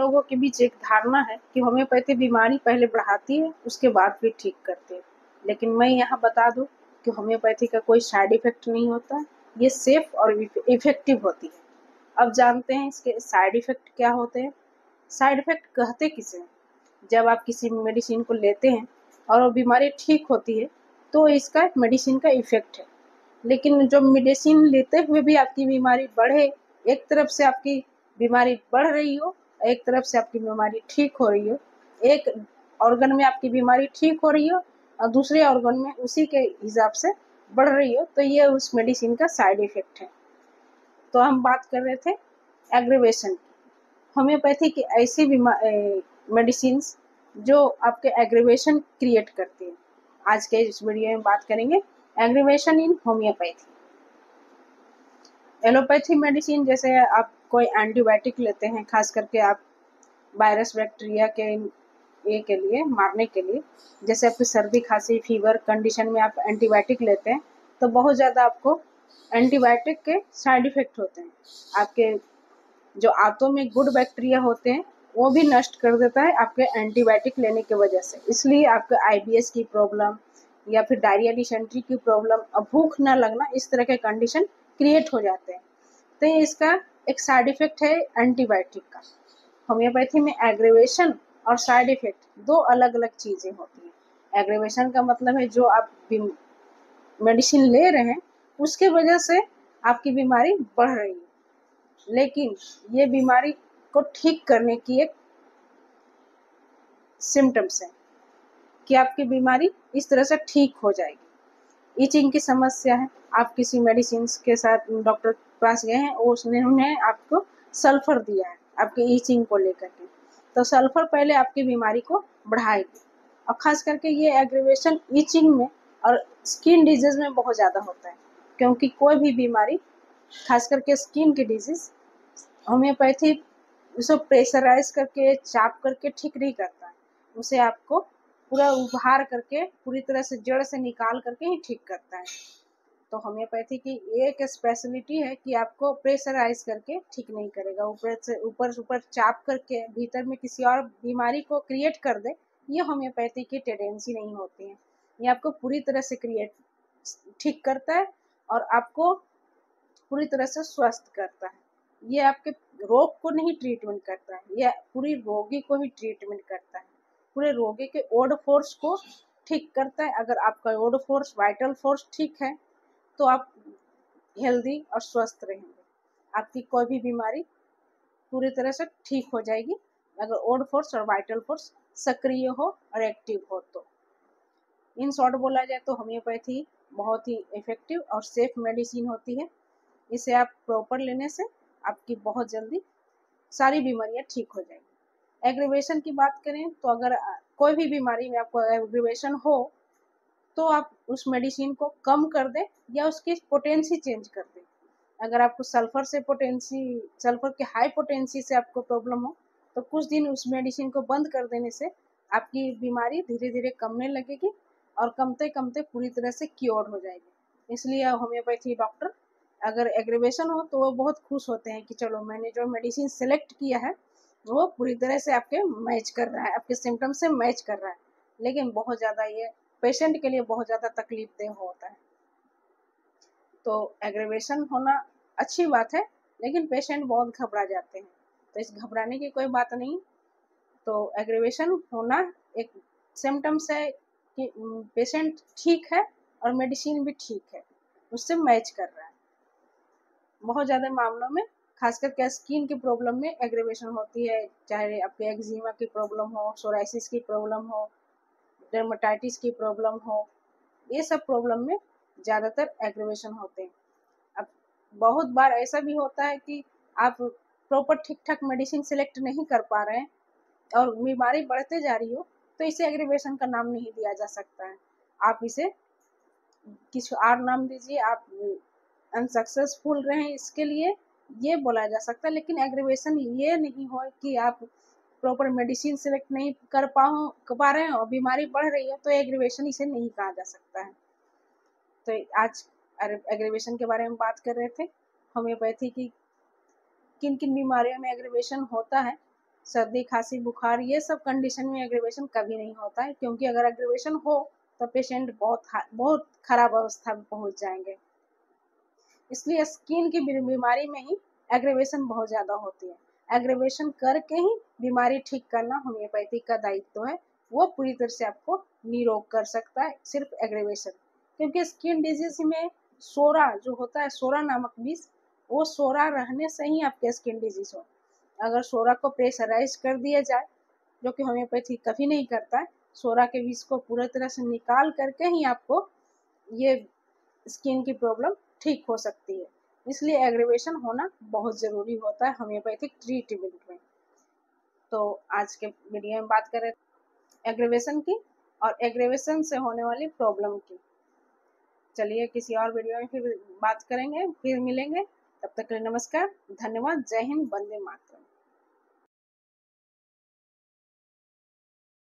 लोगों के बीच एक धारणा है कि होम्योपैथी बीमारी पहले बढ़ाती है, उसके बाद फिर ठीक करती है। लेकिन मैं यहाँ बता दूँ कि होम्योपैथी का कोई साइड इफ़ेक्ट नहीं होता, ये सेफ और इफ़ेक्टिव होती है। अब जानते हैं इसके साइड इफ़ेक्ट क्या होते हैं। साइड इफ़ेक्ट कहते किसे हैं? जब आप किसी मेडिसिन को लेते हैं और वो बीमारी ठीक होती है, तो इसका मेडिसिन का इफ़ेक्ट है। लेकिन जो मेडिसिन लेते हुए भी आपकी बीमारी बढ़े, एक तरफ से आपकी बीमारी बढ़ रही हो, एक तरफ से आपकी बीमारी ठीक हो रही हो, एक ऑर्गन में आपकी बीमारी ठीक हो रही हो और दूसरे ऑर्गन में उसी के हिसाब से बढ़ रही हो, तो ये उस मेडिसिन का साइड इफ़ेक्ट है। तो हम बात कर रहे थे एग्रीवेशन की। होम्योपैथी की ऐसी मेडिसिन्स जो आपके एग्रीवेशन क्रिएट करती है। आज के इस वीडियो में बात करेंगे एग्रीवेशन इन होम्योपैथी। एलोपैथी मेडिसिन जैसे आप कोई एंटीबायोटिक लेते हैं, खास करके आप वायरस बैक्टीरिया के लिए मारने के लिए, जैसे आपकी सर्दी खांसी फीवर कंडीशन में आप एंटीबायोटिक लेते हैं, तो बहुत ज़्यादा आपको एंटीबायोटिक के साइड इफ़ेक्ट होते हैं। आपके जो आंतों में गुड बैक्टीरिया होते हैं वो भी नष्ट कर देता है आपके एंटीबायोटिक लेने की वजह से। इसलिए आपके आईबीएस की प्रॉब्लम या फिर डायरिया डिसेंट्री की प्रॉब्लम और भूख ना लगना, इस तरह के कंडीशन क्रिएट हो जाते हैं। तो ये इसका एक साइड इफ़ेक्ट है एंटीबायोटिक का। होम्योपैथी में एग्रीवेशन और साइड इफ़ेक्ट दो अलग अलग चीज़ें होती हैं। एग्रीवेशन का मतलब है जो आप मेडिसिन ले रहे हैं उसके वजह से आपकी बीमारी बढ़ रही है, लेकिन ये बीमारी को ठीक करने की एक सिम्टम्स है कि आपकी बीमारी इस तरह से ठीक हो जाएगी। ईचिंग की समस्या है, आप किसी मेडिसिन के साथ डॉक्टर के पास गए हैं, उन्होंने आपको सल्फर दिया है आपके ईचिंग को लेकर के, तो सल्फर पहले आपकी बीमारी को बढ़ाएगी। और खास करके ये एग्रीवेशन ईचिंग में और स्किन डिजीज में बहुत ज़्यादा होता है, क्योंकि कोई भी बीमारी खास करके स्किन की डिजीज होम्योपैथी उसे प्रेशराइज करके चाप करके ठीक नहीं करता है, उसे आपको पूरा उभार करके पूरी तरह से जड़ से निकाल करके ही ठीक करता है। तो होम्योपैथी की एक स्पेशलिटी है कि आपको प्रेशराइज करके ठीक नहीं करेगा, ऊपर से ऊपर चाप करके भीतर में किसी और बीमारी को क्रिएट कर दे, ये होम्योपैथी की टेंडेंसी नहीं होती है। ये आपको पूरी तरह से ठीक करता है और आपको पूरी तरह से स्वस्थ करता है। ये आपके रोग को नहीं ट्रीटमेंट करता है, ये पूरी रोगी को भी ट्रीटमेंट करता है। पूरे रोगी के ओड फोर्स को ठीक करता है। अगर आपका ओड फोर्स वाइटल फोर्स ठीक है तो आप हेल्दी और स्वस्थ रहेंगे, आपकी कोई भी बीमारी पूरी तरह से ठीक हो जाएगी अगर ओड फोर्स और वाइटल फोर्स सक्रिय हो और एक्टिव हो। तो इन शॉर्ट बोला जाए तो होम्योपैथी बहुत ही इफेक्टिव और सेफ मेडिसिन होती है। इसे आप प्रॉपर लेने से आपकी बहुत जल्दी सारी बीमारियां ठीक हो जाएगी। एग्रीवेशन की बात करें तो अगर कोई भी बीमारी में आपको एग्रीवेशन हो तो आप उस मेडिसिन को कम कर दें या उसकी पोटेंसी चेंज कर दें। अगर आपको सल्फर के हाई पोटेंसी से आपको प्रॉब्लम हो तो कुछ दिन उस मेडिसिन को बंद कर देने से आपकी बीमारी धीरे धीरे कमने लगेगी और कमते कमते पूरी तरह से क्योर हो जाएगी। इसलिए होम्योपैथी डॉक्टर अगर एग्रीवेशन हो तो वो बहुत खुश होते हैं कि चलो मैंने जो मेडिसिन सेलेक्ट किया है वो पूरी तरह से आपके मैच कर रहा है, आपके सिम्टम से मैच कर रहा है। लेकिन बहुत ज़्यादा ये पेशेंट के लिए बहुत ज़्यादा तकलीफदेह होता है। तो एग्रीवेशन होना अच्छी बात है, लेकिन पेशेंट बहुत घबरा जाते हैं, तो इस घबराने की कोई बात नहीं। तो एग्रीवेशन होना एक सिम्टम्स है कि पेशेंट ठीक है और मेडिसिन भी ठीक है, उससे मैच कर रहा है। बहुत ज़्यादा मामलों में खासकर क्या स्किन की प्रॉब्लम में एग्रीवेशन होती है, चाहे आपके एक्जिमा की प्रॉब्लम हो, सोराइसिस की प्रॉब्लम हो, डर्मेटाइटिस की प्रॉब्लम हो, ये सब प्रॉब्लम में ज़्यादातर एग्रीवेशन होते हैं। अब बहुत बार ऐसा भी होता है कि आप प्रॉपर ठीक ठाक मेडिसिन सेलेक्ट नहीं कर पा रहे हैं और बीमारी बढ़ते जा रही हो, तो इसे एग्रीवेशन का नाम नहीं दिया जा सकता है। आप इसे किसी और नाम दीजिए, आप अनसक्सेसफुल रहे इसके लिए ये बोला जा सकता है। लेकिन एग्रीवेशन ये नहीं हो कि आप प्रॉपर मेडिसिन सेलेक्ट नहीं कर पा रहे हैं और बीमारी बढ़ रही है, तो एग्रीवेशन इसे नहीं कहा जा सकता है। तो आज एग्रीवेशन के बारे में बात कर रहे थे, होम्योपैथी की किन किन बीमारियों में एग्रीवेशन होता है। सर्दी खांसी बुखार ये सब कंडीशन में एग्रीवेशन कभी नहीं होता है, क्योंकि अगर एग्रीवेशन हो तो पेशेंट बहुत खराब अवस्था में पहुंच जाएंगे। इसलिए स्किन की बीमारी में ही एग्रीवेशन बहुत ज़्यादा होती है। एग्रीवेशन करके ही बीमारी ठीक करना होम्योपैथी का दायित्व है। वो पूरी तरह से आपको निरोग कर सकता है सिर्फ एग्रीवेशन, क्योंकि स्किन डिजीज में सोरा जो होता है, सोरा नामक विष, वो सोरा रहने से ही आपके स्किन डिजीज हो। अगर सोरा को प्रेशराइज कर दिया जाए, जो कि होम्योपैथी कभी नहीं करता है, सोरा के विष को पूरी तरह से निकाल करके ही आपको ये स्किन की प्रॉब्लम ठीक हो सकती है। इसलिए एग्रीवेशन होना बहुत ज़रूरी होता है होम्योपैथिक ट्रीटमेंट में। तो आज के वीडियो में बात करें एग्रीवेशन की और एग्रीवेशन से होने वाली प्रॉब्लम की। चलिए किसी और वीडियो में फिर बात करेंगे, फिर मिलेंगे। तब तक के लिए नमस्कार, धन्यवाद, जय हिंद, वंदे मातरम।